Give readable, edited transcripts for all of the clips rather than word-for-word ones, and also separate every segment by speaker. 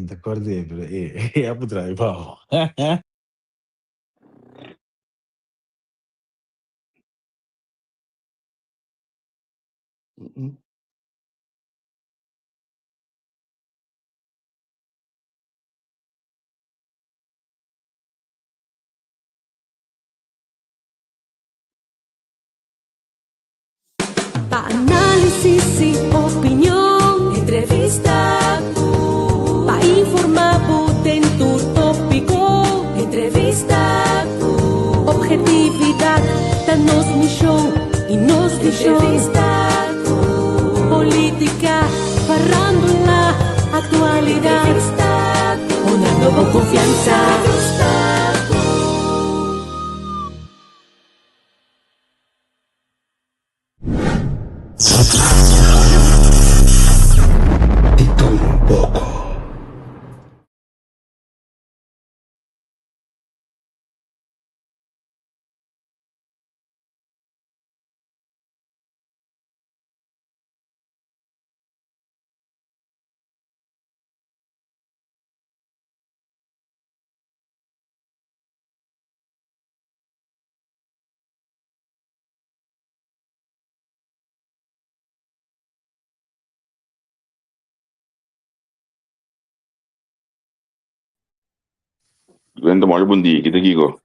Speaker 1: sim, te acordei, bro. É por trás, pau.
Speaker 2: Mm-mm.
Speaker 3: Análisis y opinión, entrevista, pa informar en tu tópico, entrevista, objetividad, danos misión y nos entrevista, política, farándula, actualidad, una nueva confianza.
Speaker 2: De todo un poco.
Speaker 4: Glenda, olha, bom dia, aqui Igor.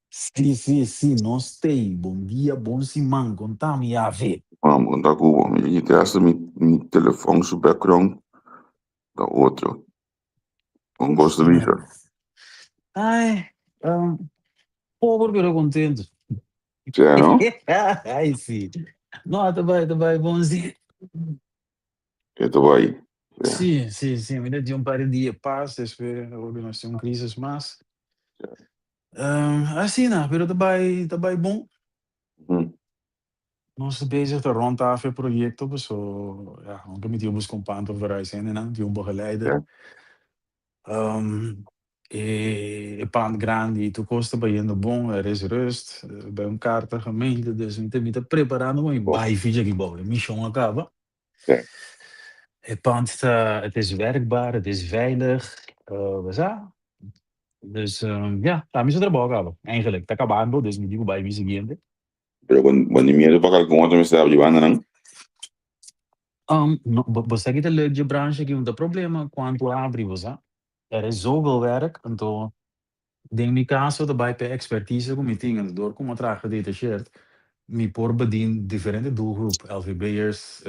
Speaker 1: Sim, nós tem. Bom dia, bom simão. Contame, a ver.
Speaker 4: Vamos contar com o homem. E gasta meu telefone, seu background, da outro. Um gosto de ver.
Speaker 1: Ai, pobre, pero contento.
Speaker 4: Sério?
Speaker 1: Ai, sim. Não, tá bem, bonzinho.
Speaker 4: Eu tô aí.
Speaker 1: Sim, ainda de par de dias passa, espero, hoje nós temos crises, mas... assim, não, pero tá bem bom.
Speaker 4: Hum.
Speaker 1: Nós bezig te rond af projecten, zo, ja, ik heb met die busco panto vereis en dan die begeleider. E pan grande, e tu costa bem bom, er is rust, bij kaarten gemeente, dus we moeten preparando maar bij fiets aqui bouwen. Mission acaba. Het pand het is werkbaar, het is veilig, we zijn. Dus ja, daar moeten we er bouwen acaba. Eigenlijk, tá acabando, dus me digo bij wie seguinte.
Speaker 4: Pero quando me para com outro me estava jogando, não?
Speaker 1: No, você que tem de branche que não tem problema quando abre, você. Er is zoveel werk, en toen denk ik caso daarbij per expertise kom je dingen door kom traag gedetacheerd. Mi por bedien differente doelgroep, LVB'ers,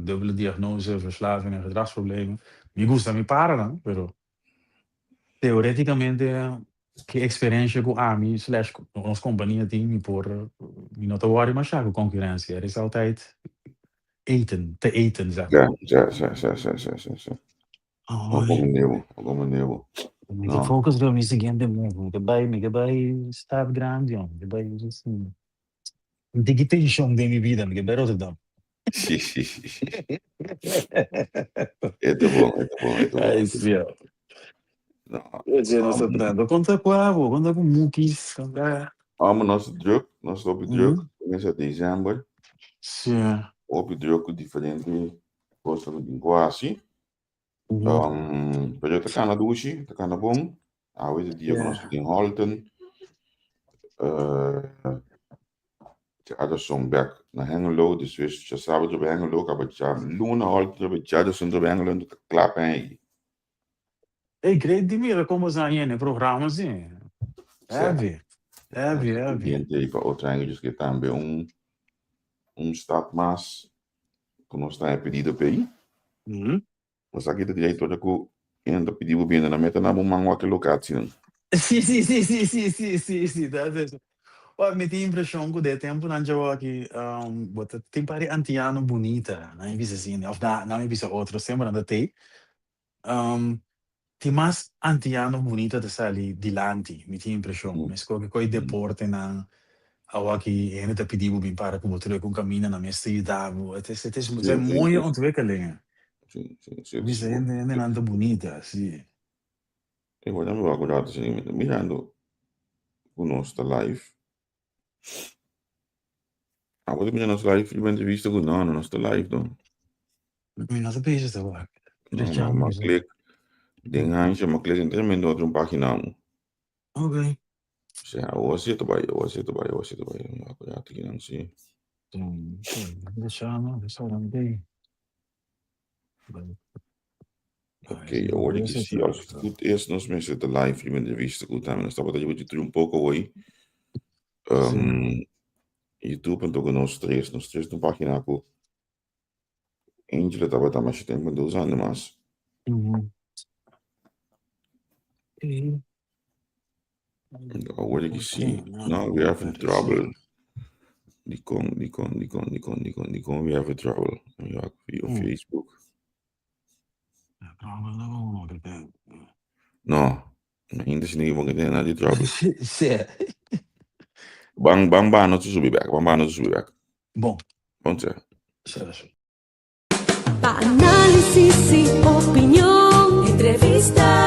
Speaker 1: dubbele diagnose, verslaving en gedragsproblemen. Mi gusta mi para dan, pero teoreticamente que experiência com AMI slash ons companhia tem mi por mi not te worry maar com concurrentie. Er is altijd eten, te eten, zeg maar.
Speaker 4: Ja. Alguma nível.
Speaker 1: Me que focus do mi seguinte mesmo, que vai estar grande, que vai assim. De que tem chão de minha vida, que vai Rotterdam.
Speaker 4: É bom.
Speaker 1: Ai, sim.
Speaker 4: Não.
Speaker 1: Eu dizia, nossa, Brando, conta com a avó, conta com Mukis, conta...
Speaker 4: Maar nosso druk, nós op druk, começa dezembro.
Speaker 1: Sim.
Speaker 4: Op druk diferente coisa de linguagem. Pero tá na douche, tá na bom. A vezes dia que nós em Holten. Aderson back na Hengelo, dus wist je sabe op Hengelo, ik heb het jaar Luna Holten, heb het jaar dus op Hengelo, dat klappen aí.
Speaker 1: Ik weet niet meer como zijn in het programma, sim. Heavy.
Speaker 4: E para outra Hengelo, que também stap mais que nós está pedido para aí. Mas aqui da diretora que ainda pediu bem na meta na bom que locação.
Speaker 1: Sim, dat is. Olha, me tem impressão que de tempo não já aqui, tem pare antiano bonita, não é isso assim, of não é isso outro, sempre anda tem. Tem mais antiano bonita de sali dilante, me tem impressão. Mas que coi deporte na aqui en het pedido bem para como terug com caminho na minha cidade, het is een mooie ontwikkelingen.
Speaker 4: Sim.
Speaker 1: Die zijn aan de bonita, sim.
Speaker 4: Eu vou dar meu agora assim, mirando o nosso live. Agora mirando nosso live, eu bent visto que não, nosso live dan.
Speaker 1: Ik ben nog bezig te maken.
Speaker 4: Maar klik. Dengan chama cliente tremendo outra página.
Speaker 1: Ok.
Speaker 4: O sea, o así te vaya. Ya te quieren sí.
Speaker 1: Deixando, restaurante.
Speaker 4: Ok, hoor ik zie als het goed is, nog mensen de live je bent de wist goed aan. Dan staat dat je ter un poco hoy. YouTube en toch nos tres no página ko. Angel estaba también más tiempo 2 anos más. Hoor ik zie. No, we have trouble. Die kon, we have trouble. Ja, via Facebook. No, ainda se ninguém vai entender nada de trouble. Bang, not to be back.
Speaker 1: Bom.
Speaker 4: Ponte.
Speaker 3: Análisis y opinión, entrevista.